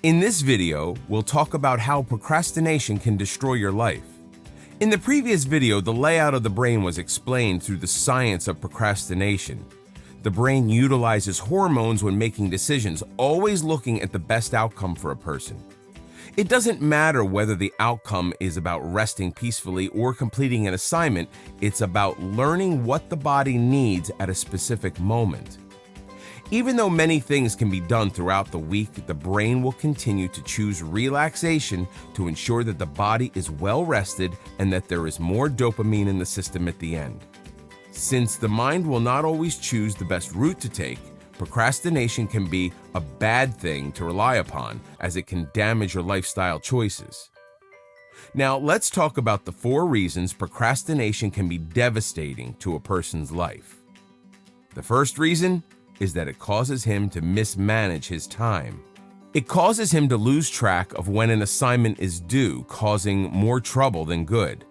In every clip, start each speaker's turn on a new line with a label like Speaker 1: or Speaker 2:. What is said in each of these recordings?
Speaker 1: In this video, we'll talk about how procrastination can destroy your life. In the previous video, the layout of the brain was explained through the science of procrastination. The brain utilizes hormones when making decisions, always looking at the best outcome for a person. It doesn't matter whether the outcome is about resting peacefully or completing an assignment, it's about learning what the body needs at a specific moment. Even though many things can be done throughout the week, the brain will continue to choose relaxation to ensure that the body is well rested and that there is more dopamine in the system at the end. Since the mind will not always choose the best route to take, procrastination can be a bad thing to rely upon, as it can damage your lifestyle choices. Now, let's talk about the 4 reasons procrastination can be devastating to a person's life. The first reason is that it causes him to mismanage his time. It causes him to lose track of when an assignment is due, causing more trouble than good.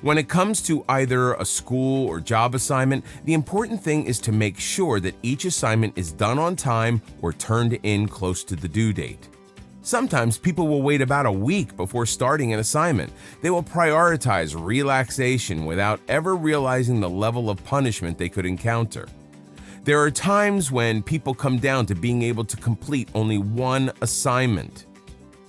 Speaker 1: When it comes to either a school or job assignment, the important thing is to make sure that each assignment is done on time or turned in close to the due date. Sometimes people will wait about a week before starting an assignment. They will prioritize relaxation without ever realizing the level of punishment they could encounter. There are times when people come down to being able to complete only one assignment.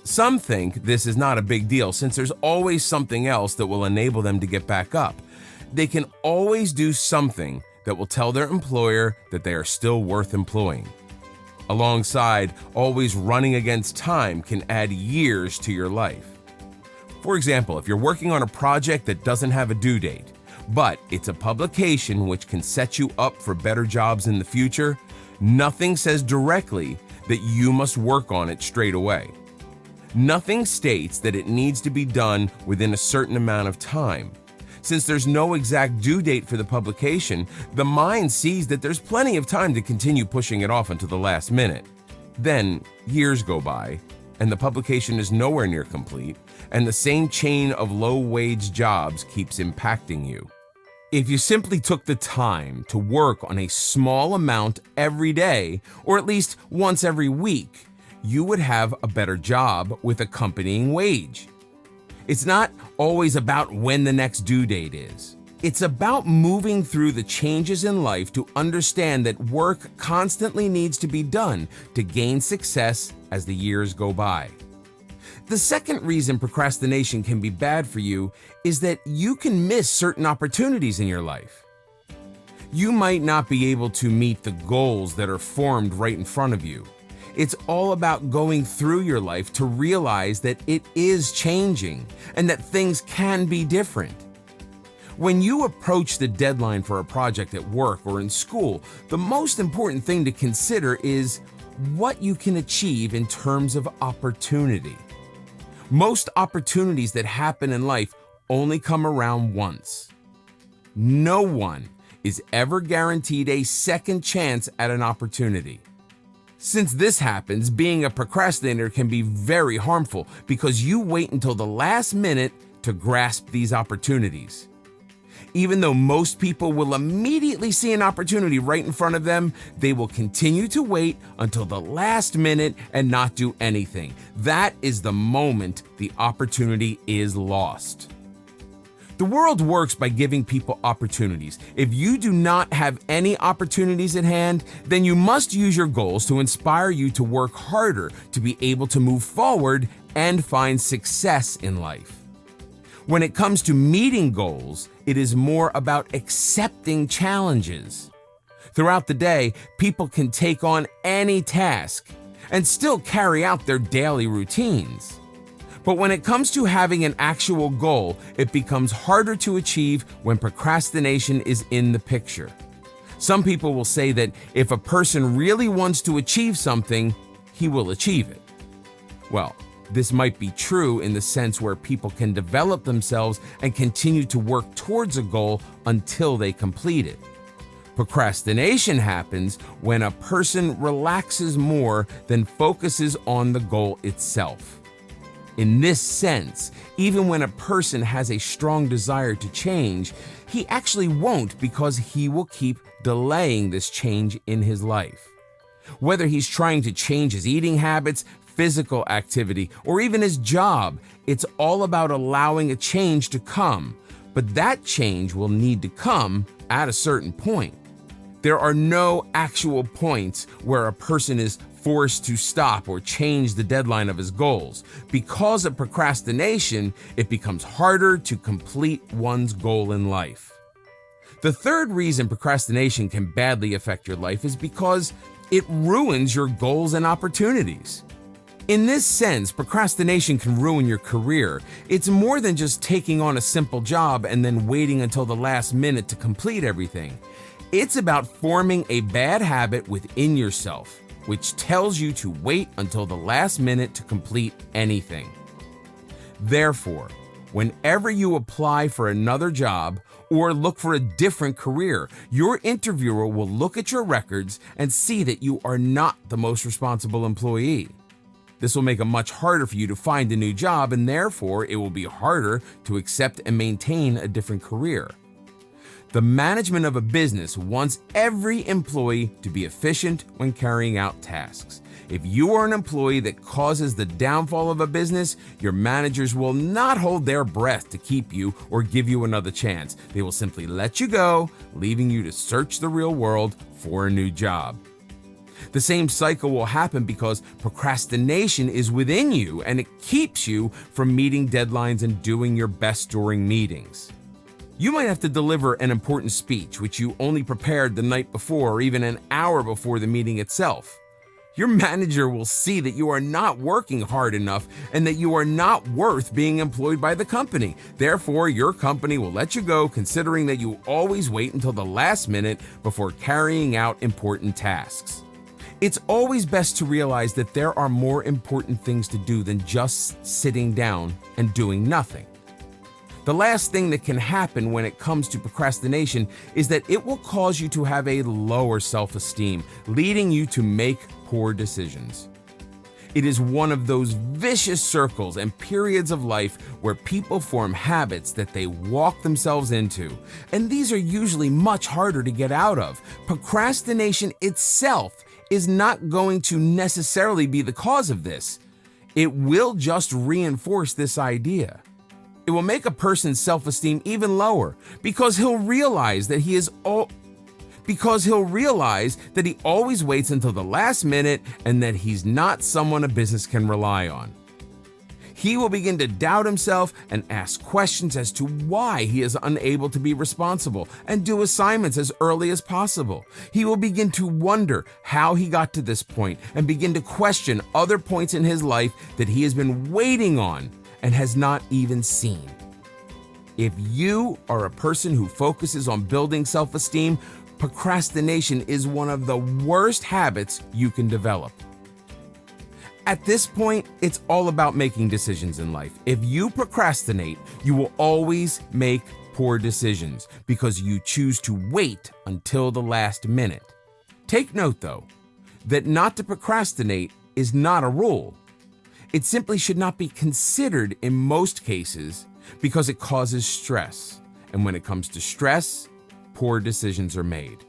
Speaker 1: Some think this is not a big deal since there's always something else that will enable them to get back up. They can always do something that will tell their employer that they are still worth employing. Alongside, always running against time can add years to your life. For example, if you're working on a project that doesn't have a due date, but it's a publication which can set you up for better jobs in the future, nothing says directly that you must work on it straight away. Nothing states that it needs to be done within a certain amount of time. Since there's no exact due date for the publication, the mind sees that there's plenty of time to continue pushing it off until the last minute. Then, years go by, and the publication is nowhere near complete, and the same chain of low-wage jobs keeps impacting you. If you simply took the time to work on a small amount every day, or at least once every week, you would have a better job with accompanying wage. It's not always about when the next due date is. It's about moving through the changes in life to understand that work constantly needs to be done to gain success as the years go by. The second reason procrastination can be bad for you is that you can miss certain opportunities in your life. You might not be able to meet the goals that are formed right in front of you. It's all about going through your life to realize that it is changing and that things can be different. When you approach the deadline for a project at work or in school, the most important thing to consider is what you can achieve in terms of opportunity. Most opportunities that happen in life only come around once. No one is ever guaranteed a second chance at an opportunity. Since this happens, being a procrastinator can be very harmful because you wait until the last minute to grasp these opportunities. Even though most people will immediately see an opportunity right in front of them, they will continue to wait until the last minute and not do anything. That is the moment the opportunity is lost. The world works by giving people opportunities. If you do not have any opportunities at hand, then you must use your goals to inspire you to work harder to be able to move forward and find success in life. When it comes to meeting goals, it is more about accepting challenges. Throughout the day, people can take on any task and still carry out their daily routines. But when it comes to having an actual goal, it becomes harder to achieve when procrastination is in the picture. Some people will say that if a person really wants to achieve something, he will achieve it. Well, this might be true in the sense where people can develop themselves and continue to work towards a goal until they complete it. Procrastination happens when a person relaxes more than focuses on the goal itself. In this sense, even when a person has a strong desire to change, he actually won't because he will keep delaying this change in his life. Whether he's trying to change his eating habits, physical activity, or even his job. It's all about allowing a change to come, but that change will need to come at a certain point. There are no actual points where a person is forced to stop or change the deadline of his goals. Because of procrastination, it becomes harder to complete one's goal in life. The third reason procrastination can badly affect your life is because it ruins your goals and opportunities. In this sense, procrastination can ruin your career. It's more than just taking on a simple job and then waiting until the last minute to complete everything. It's about forming a bad habit within yourself, which tells you to wait until the last minute to complete anything. Therefore, whenever you apply for another job or look for a different career, your interviewer will look at your records and see that you are not the most responsible employee. This will make it much harder for you to find a new job, and therefore it will be harder to accept and maintain a different career. The management of a business wants every employee to be efficient when carrying out tasks. If you are an employee that causes the downfall of a business, your managers will not hold their breath to keep you or give you another chance. They will simply let you go, leaving you to search the real world for a new job. The same cycle will happen because procrastination is within you and it keeps you from meeting deadlines and doing your best during meetings. You might have to deliver an important speech which you only prepared the night before or even an hour before the meeting itself. Your manager will see that you are not working hard enough and that you are not worth being employed by the company. Therefore, your company will let you go, considering that you always wait until the last minute before carrying out important tasks. It's always best to realize that there are more important things to do than just sitting down and doing nothing. The last thing that can happen when it comes to procrastination is that it will cause you to have a lower self-esteem, leading you to make poor decisions. It is one of those vicious circles and periods of life where people form habits that they walk themselves into, and these are usually much harder to get out of. Procrastination itself is not going to necessarily be the cause of this. It will just reinforce this idea. It will make a person's self-esteem even lower because he'll realize that he always waits until the last minute and that he's not someone a business can rely on. He will begin to doubt himself and ask questions as to why he is unable to be responsible and do assignments as early as possible. He will begin to wonder how he got to this point and begin to question other points in his life that he has been waiting on and has not even seen. If you are a person who focuses on building self-esteem, procrastination is one of the worst habits you can develop. At this point, it's all about making decisions in life. If you procrastinate, you will always make poor decisions because you choose to wait until the last minute. Take note, though, that not to procrastinate is not a rule. It simply should not be considered in most cases because it causes stress. And when it comes to stress, poor decisions are made.